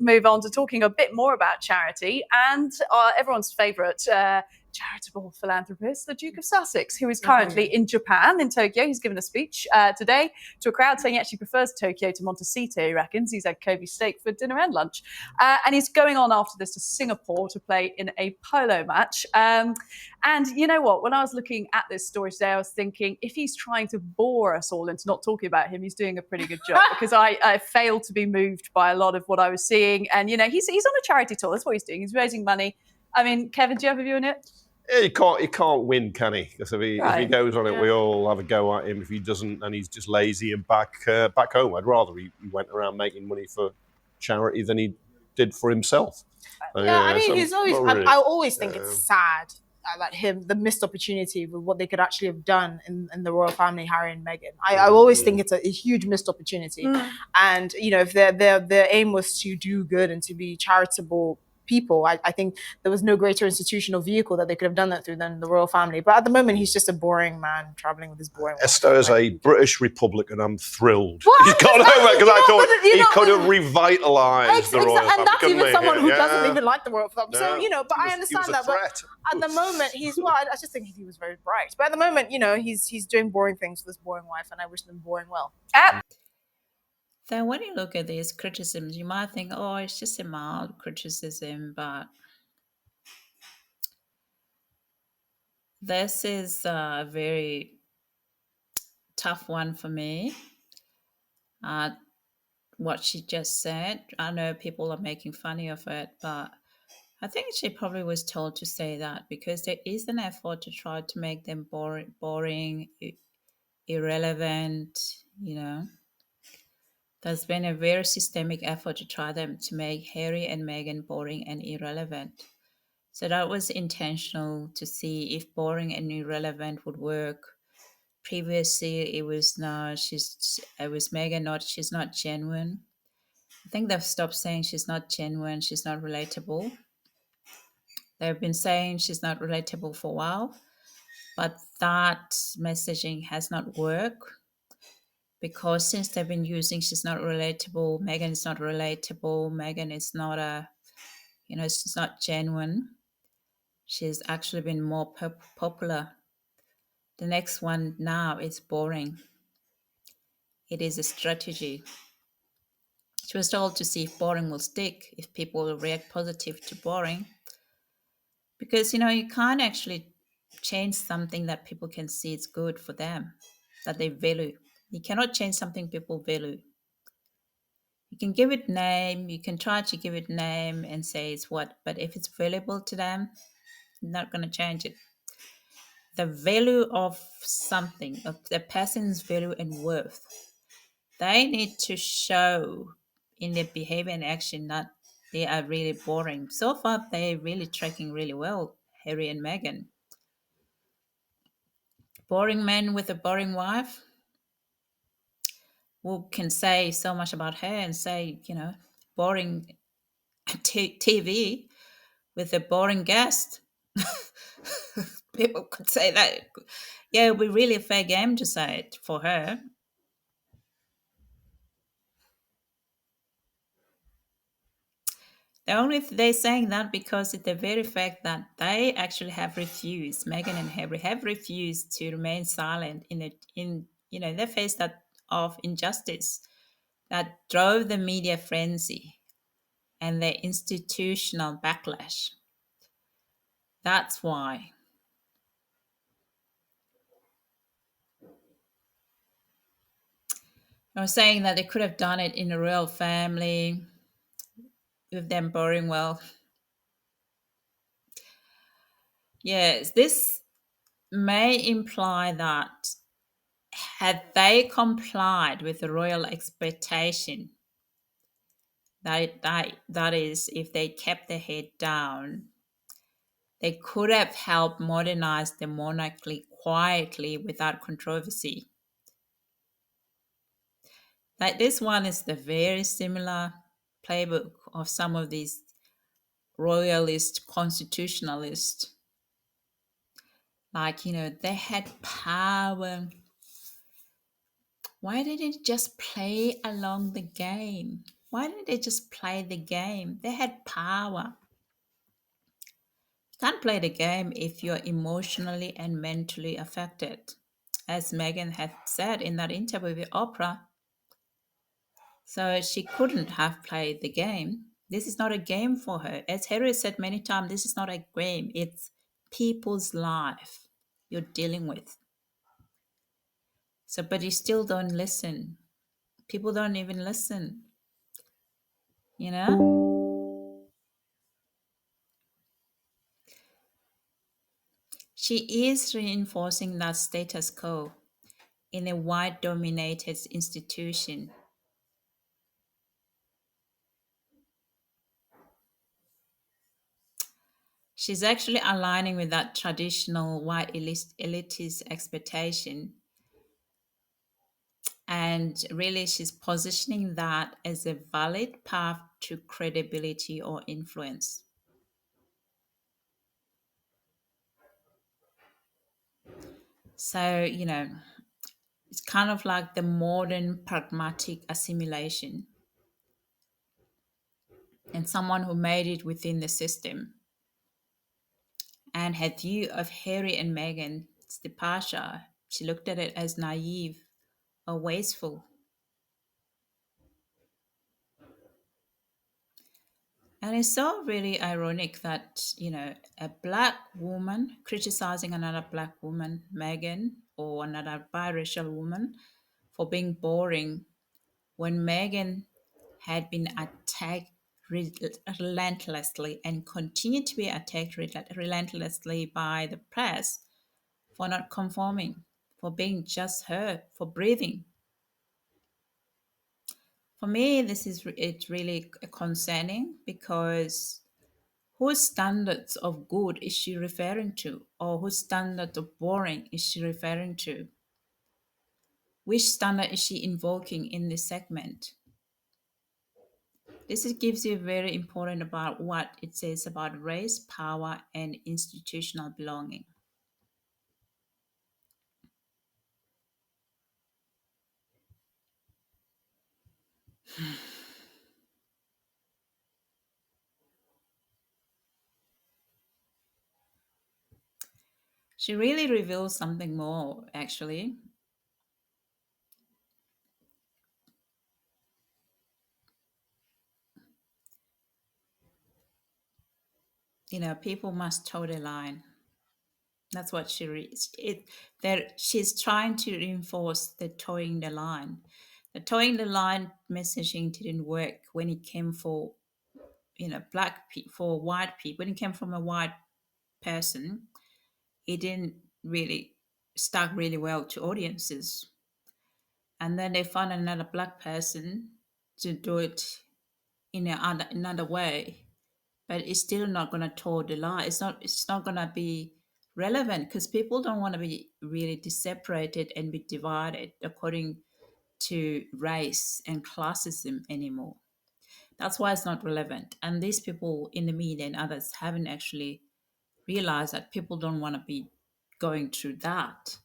move on to talking a bit more about charity and everyone's favourite charitable philanthropist, the Duke of Sussex, who is currently in Japan, in Tokyo. He's given a speech today to a crowd saying he actually prefers Tokyo to Montecito, he reckons. He's had Kobe steak for dinner and lunch. And he's going on after this to Singapore to play in a polo match. And you know what? When I was looking at this story today, I was thinking, if he's trying to bore us all into not talking about him, he's doing a pretty good job, because I failed to be moved by a lot of what I was seeing. And, you know, he's on a charity tour. That's what he's doing. He's raising money. I mean, Kevin, do you have a view on it? Yeah, he can't win, can he? Because if he goes on it, we all have a go at him. If he doesn't, and he's just lazy and back home, I'd rather he went around making money for charity than he did for himself. I mean, he's always. Really, I always think it's sad about him, the missed opportunity with what they could actually have done in the royal family, Harry and Meghan. I always think it's a huge missed opportunity. And you know, if their aim was to do good and to be charitable people, I think there was no greater institutional vehicle that they could have done that through than the royal family. But at the moment, he's just a boring man traveling with his boring wife. Esther, as a British Republican, I'm thrilled. He's gone over because I thought he could have revitalised the royal family. And that's even someone who doesn't even like the royal family. So, you know, but I understand that. But at the moment, I just think he was very bright. But at the moment, you know, he's doing boring things with his boring wife, and I wish them boring well. So when you look at these criticisms, you might think, oh, it's just a mild criticism, but this is a very tough one for me. What she just said, I know people are making fun of it, but I think she probably was told to say that because there is an effort to try to make them boring, irrelevant, you know. There's been a very systemic effort to try to make Harry and Meghan boring and irrelevant. So that was intentional to see if boring and irrelevant would work. Previously, it was Meghan, she's not genuine. I think they've stopped saying she's not genuine, she's not relatable. They've been saying she's not relatable for a while, but that messaging has not worked. Because since they've been using she's not relatable, Meghan is not relatable, Meghan is not she's not genuine. She's actually been more popular. The next one now is boring. It is a strategy. She was told to see if boring will stick, if people will react positive to boring. Because, you know, you can't actually change something that people can see it's good for them, that they value. You cannot change something people value. You can give it name, you can try to give it name and say it's what, but if it's valuable to them, you're not going to change it. The value of something, of the person's value and worth, they need to show in their behavior and action that they are really boring. So far, they're really tracking really well, Harry and Meghan. Boring man with a boring wife, who can say so much about her and say, you know, boring TV with a boring guest. People could say that. Yeah, it would be really a fair game to say it for her. They're saying that because it's the very fact that they actually have refused, Meghan and Harry have refused to remain silent in the face of injustice that drove the media frenzy and the institutional backlash. That's why. I was saying that they could have done it in a royal family with them boring well. Yes, this may imply that had they complied with the royal expectation, that is, if they kept their head down, they could have helped modernize the monarchy quietly without controversy. Like this one is the very similar playbook of some of these royalist constitutionalists. Like, you know, they had power. Why didn't they just play along the game? Why didn't they just play the game? They had power. You can't play the game if you're emotionally and mentally affected. As Meghan had said in that interview with Oprah, so she couldn't have played the game. This is not a game for her. As Harry said many times, this is not a game. It's people's life you're dealing with. So, but you still don't listen. People don't even listen. You know? She is reinforcing that status quo in a white dominated institution. She's actually aligning with that traditional white elitist expectation. And really, she's positioning that as a valid path to credibility or influence. So, it's kind of like the modern pragmatic assimilation and someone who made it within the system. And her view of Harry and Meghan's departure, she looked at it as naive or wasteful. And it's so really ironic that, a black woman criticizing another black woman, Meghan, or another biracial woman for being boring when Meghan had been attacked relentlessly and continued to be attacked relentlessly by the press for not conforming, for being just her, for breathing. For me, it's really concerning because whose standards of good is she referring to, or whose standard of boring is she referring to? Which standard is she invoking in this segment? This gives you very important about what it says about race, power, and institutional belonging. She really reveals something more, actually. People must toe the line. That's what she reads. She's trying to reinforce the towing the line. The towing the line messaging didn't work when it came for for white people. When it came from a white person, it didn't really stuck really well to audiences. And then they found another black person to do it in another way, but it's still not going to toe the line. It's not going to be relevant because people don't want to be really separated and be divided according to race and classism anymore. That's why it's not relevant. And these people in the media and others haven't actually realized that people don't want to be going through that.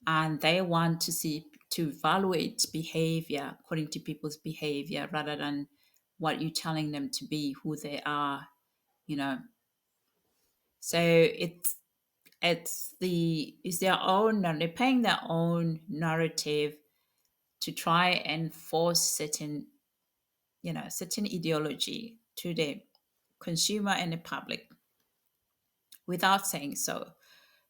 And they want to evaluate behavior according to people's behavior rather than what you're telling them to be, who they are, you know. So it's their own, they're paying their own narrative to try and force certain ideology to the consumer and the public without saying so.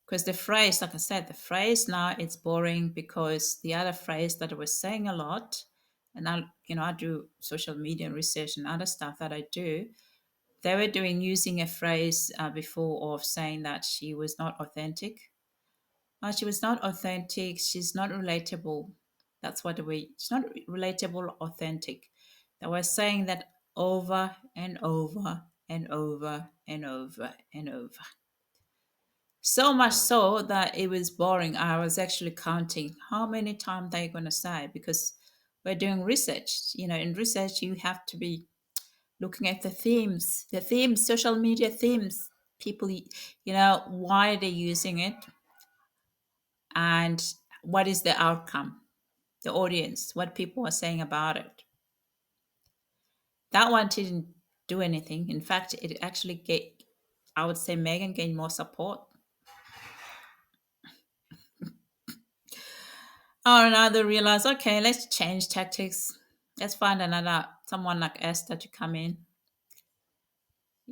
Because the phrase, like I said, the phrase now it's boring because the other phrase that I was saying a lot, and I do social media research and other stuff that I do. They were using a phrase before of saying that she was not authentic. She was not authentic. She's not relatable. That's what she's not relatable, authentic. They were saying that over and over and over and over and over. So much so that it was boring. I was actually counting how many times they're going to say because we're doing research. In research, you have to be looking at the themes, social media themes, people, why are they using it and what is the outcome, the audience, what people are saying about it. That one didn't do anything. In fact, it actually I would say Meghan gained more support. Or another realized, okay, let's change tactics. Let's find someone like Esther to come in.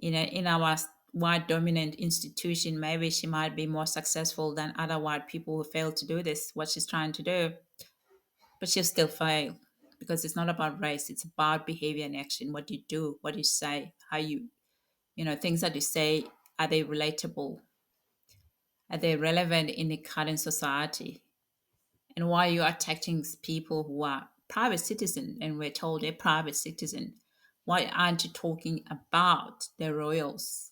In our white dominant institution, maybe she might be more successful than other white people who fail to do what she's trying to do. But she'll still fail because it's not about race. It's about behavior and action. What you do, what you say, how things that you say, are they relatable? Are they relevant in the current society? And why you are attacking people who are private citizens and we're told they're private citizens? Why aren't you talking about the royals?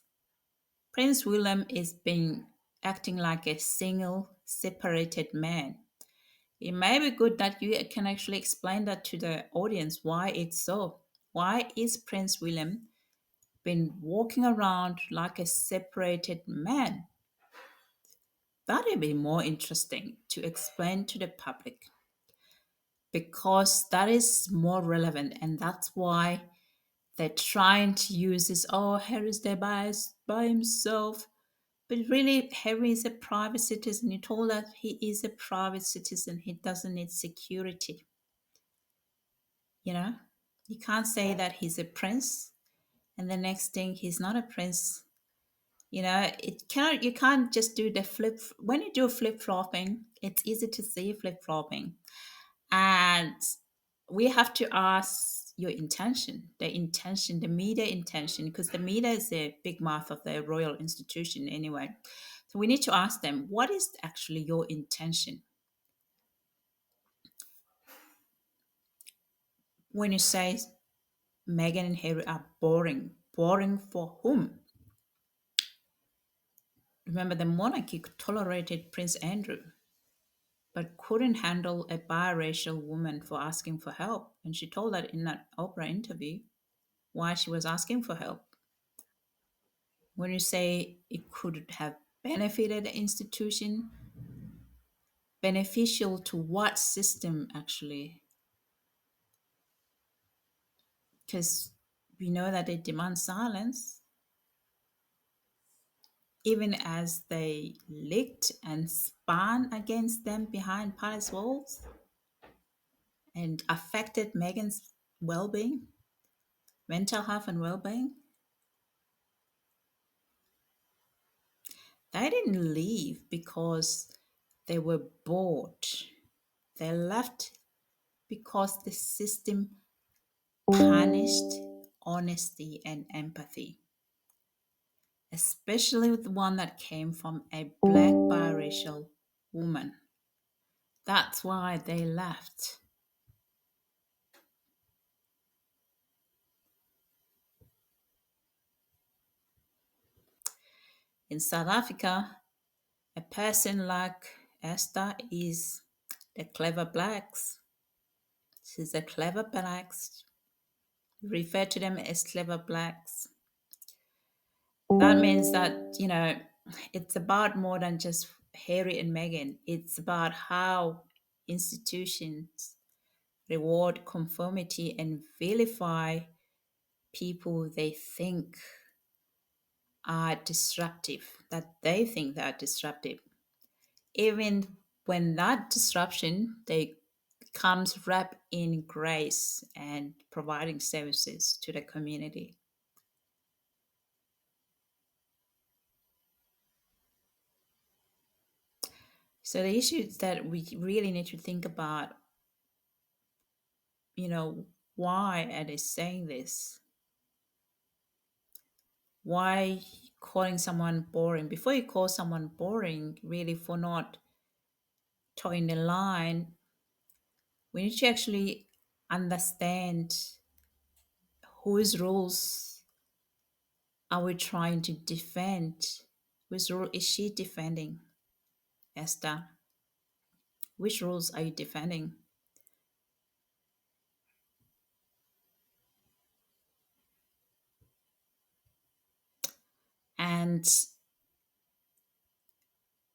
Prince William is being acting like a single, separated man. It may be good that you can actually explain that to the audience why it's so. Why is Prince William been walking around like a separated man? That would be more interesting to explain to the public because that is more relevant, and that's why they're trying to use this. Oh, Harry's there by himself. But really, Harry is a private citizen. You told us he is a private citizen. He doesn't need security. You can't say that he's a prince and the next thing he's not a prince. You can't just do the flip. When you do flip-flopping, it's easy to see flip-flopping. And we have to ask your intention, the media intention, because the media is the big mouth of the royal institution anyway. So we need to ask them, what is actually your intention? When you say Meghan and Harry are boring for whom? Remember, the monarchy tolerated Prince Andrew, but couldn't handle a biracial woman for asking for help. And she told that in that Oprah interview, why she was asking for help. When you say it could have benefited the institution, beneficial to what system actually? Because we know that they demand silence, even as they licked and span against them behind palace walls and affected Meghan's well-being, mental health and well-being. They didn't leave because they were bored. They left because the system punished honesty and empathy, especially with one that came from a black biracial woman. That's why they left. In South Africa, a person like Esther is the clever blacks. She's the clever blacks. We refer to them as clever blacks. That means that, it's about more than just Harry and Meghan. It's about how institutions reward conformity and vilify people they think are disruptive, that they think they are disruptive. Even when that disruption they comes wrapped in grace and providing services to the community. So the issue that we really need to think about, why are they saying this? Why calling someone boring? Before you call someone boring, really for not toeing the line, we need to actually understand whose rules are we trying to defend? Which rule is she defending, Esther? Which rules are you defending? And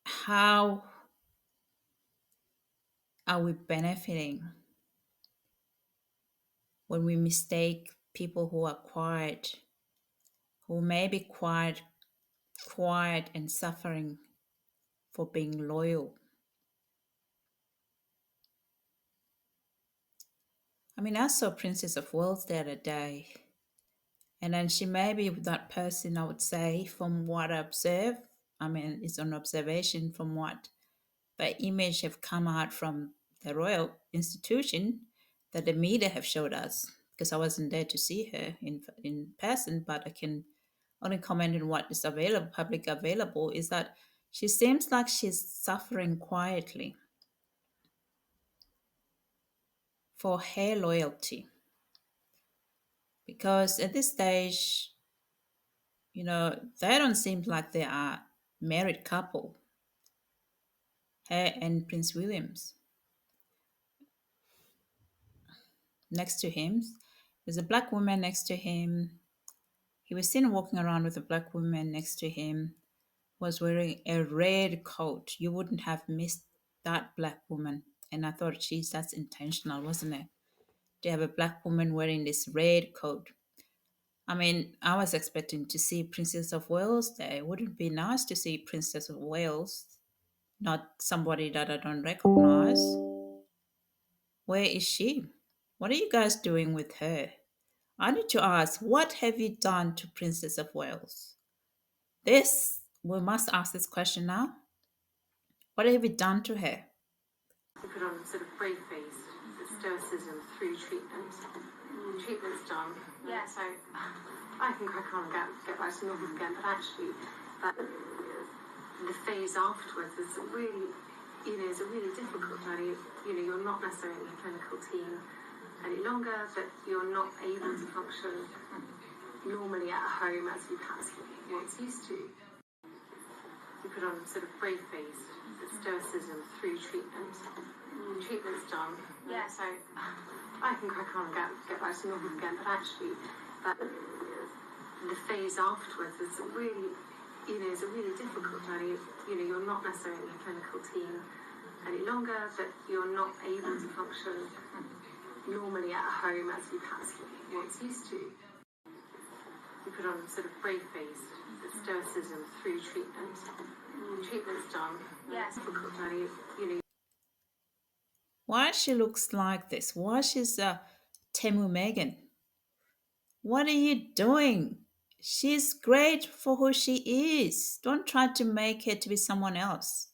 how are we benefiting when we mistake people who are quiet, who may be quiet and suffering for being loyal. I mean, I saw Princess of Wales the other day, and then she may be that person, I would say, from what I observe. I mean, it's an observation from what the image have come out from the royal institution that the media have showed us, because I wasn't there to see her in person, but I can only comment on what is available, public available, is that she seems like she's suffering quietly for her loyalty. Because at this stage, they don't seem like they are married couple, her and Prince William's. Next to him, there's a black woman next to him. He was seen walking around with a black woman next to him, was wearing a red coat. You wouldn't have missed that black woman. And I thought, geez, that's intentional, wasn't it? To have a black woman wearing this red coat. I mean, I was expecting to see Princess of Wales there. Wouldn't it be nice to see Princess of Wales, not somebody that I don't recognize? Where is she? What are you guys doing with her? I need to ask, what have you done to Princess of Wales? We must ask this question now. What have you done to her? You put on sort of brave face, stoicism through treatment. Treatment's done. Yeah. So I can crack on and get back to normal again, but actually the phase afterwards is really, is a really difficult journey. You're not necessarily in a clinical team any longer, but you're not able to function normally at home as you perhaps once used to. You put on sort of brave face, stoicism through treatment. Treatment's done. Yeah. So I can crack on and get back to normal again, but actually the phase afterwards is really, is a really difficult journey. You're not necessarily in a clinical team any longer, but you're not able to function normally at home as you perhaps once used to. You put on sort of brave face, stoicism through treatment. Treatment's done. Yeah. Difficult journey. Why she looks like this? Why she's Temu Meghan? What are you doing? She's great for who she is. Don't try to make her to be someone else.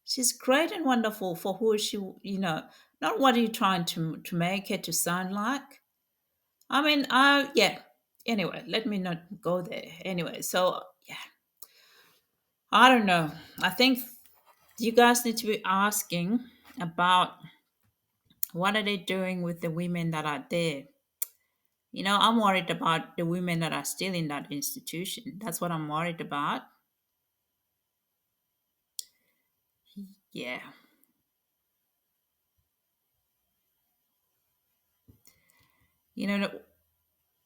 She's great and wonderful for who she, not what are you trying to make her to sound like. I mean, yeah. Anyway, let me not go there. Anyway, so, yeah. I don't know. I think you guys need to be asking about what are they doing with the women that are there. I'm worried about the women that are still in that institution. That's what I'm worried about. Yeah.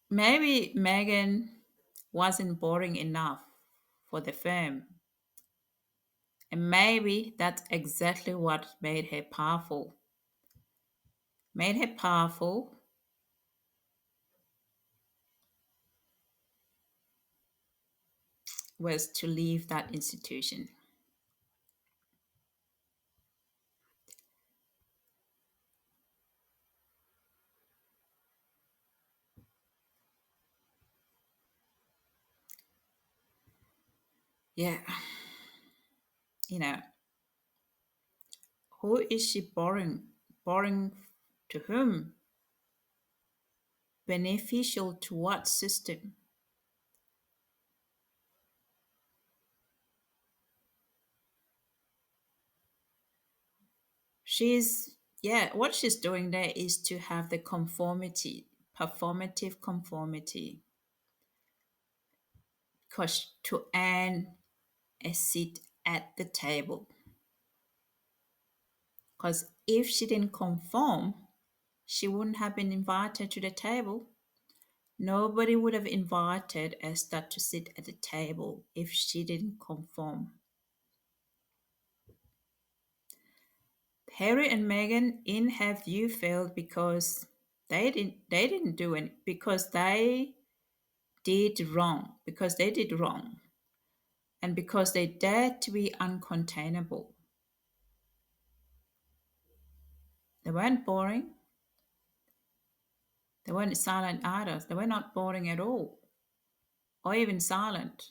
Maybe Meghan wasn't boring enough for the firm. And maybe that's exactly what made her powerful. Made her powerful was to leave that institution. Yeah. Who is she boring? Boring to whom? Beneficial to what system? What she's doing there is to have the conformity, performative conformity, because to earn a seat at the table. Because if she didn't conform, she wouldn't have been invited to the table. Nobody would have invited Esther to sit at the table if she didn't conform. Harry and Meghan, in her view, failed because They didn't do it because they did wrong. And because they dared to be uncontainable. They weren't boring. They weren't silent either. They were not boring at all, or even silent.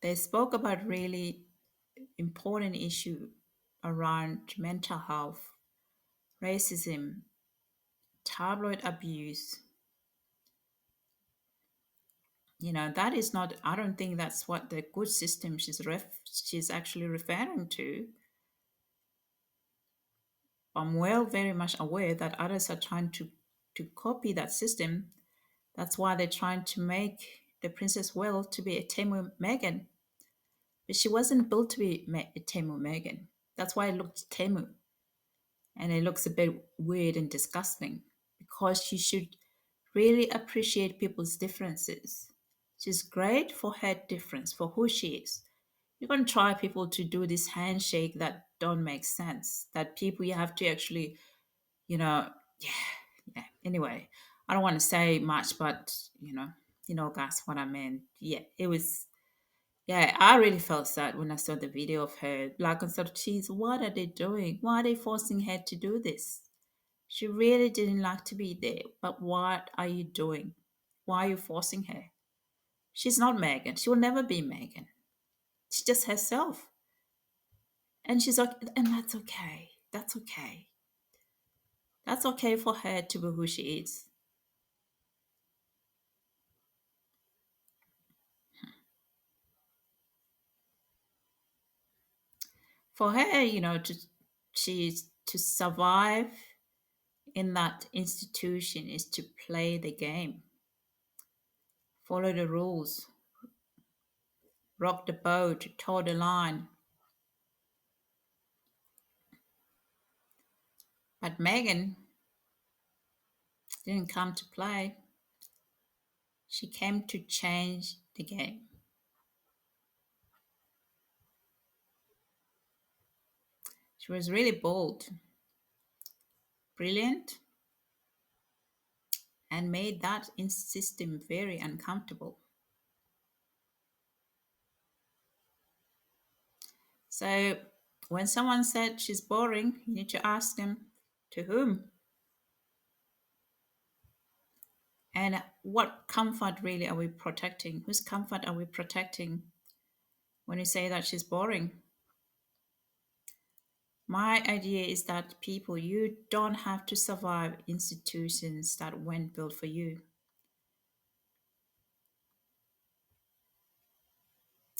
They spoke about really important issue around mental health, racism, tabloid abuse. That is not, I don't think that's what the good system she's actually referring to. I'm very much aware that others are trying to copy that system. That's why they're trying to make the Princess Well to be a Temu Meghan. But she wasn't built to be a Temu Meghan. That's why it looked Temu. And it looks a bit weird and disgusting because she should really appreciate people's differences. She's great for her difference, for who she is. You can try people to do this handshake that don't make sense, that people you have to actually, yeah. Anyway, I don't want to say much, but guys, what I meant. Yeah, it was. Yeah, I really felt sad when I saw the video of her. Like I said, geez, what are they doing? Why are they forcing her to do this? She really didn't like to be there, but what are you doing? Why are you forcing her? She's not Meghan. She will never be Meghan. She's just herself. And she's okay, and that's okay. That's okay. That's okay for her to be who she is. For her, to survive in that institution is to play the game, follow the rules, rock the boat, toe the line. But Meghan didn't come to play. She came to change the game. She was really bold, brilliant, and made that system very uncomfortable. So when someone said she's boring, you need to ask them, to whom? And what comfort really are we protecting? Whose comfort are we protecting when you say that she's boring? My idea is that people, you don't have to survive institutions that weren't built for you.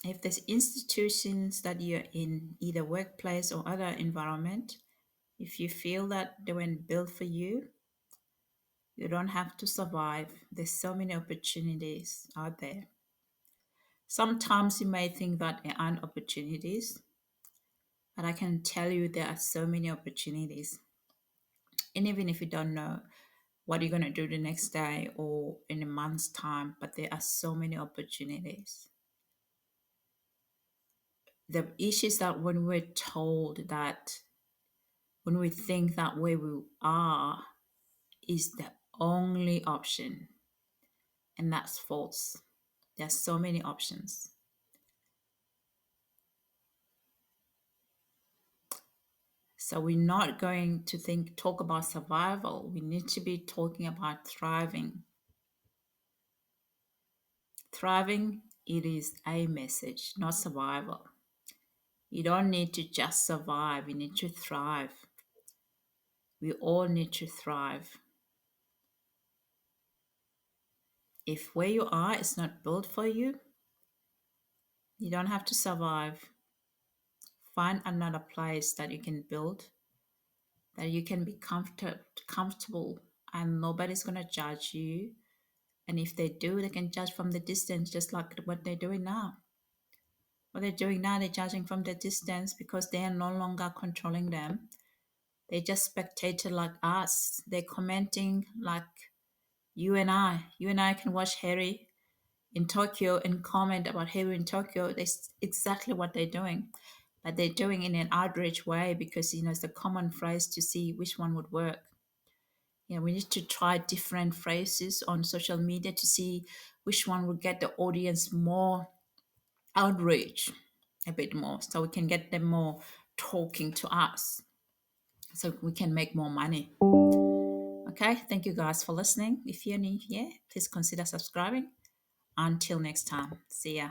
If there's institutions that you're in, either workplace or other environment, if you feel that they weren't built for you, you don't have to survive. There's so many opportunities out there. Sometimes you may think that there aren't opportunities, but I can tell you there are so many opportunities. And even if you don't know what you're going to do the next day or in a month's time, but there are so many opportunities. The issue is that when we're told that, when we think that where we are is the only option, and that's false. There's so many options. So we're not going to talk about survival. We need to be talking about thriving. Thriving, it is a message, not survival. You don't need to just survive. You need to thrive. We all need to thrive. If where you are is not built for you, you don't have to survive. Find another place that you can build, that you can be comfortable, and nobody's going to judge you. And if they do, they can judge from the distance, just like what they're doing now. What they're doing now, they're judging from the distance because they are no longer controlling them. They're just spectator like us. They're commenting like you and I. You and I can watch Harry in Tokyo and comment about Harry in Tokyo. That's exactly what they're doing. but they're doing it in an outrage way because, it's a common phrase to see which one would work. We need to try different phrases on social media to see which one would get the audience more outrage a bit more, so we can get them more talking to us, so we can make more money. Okay, thank you guys for listening. If you're new here, please consider subscribing. Until next time, see ya.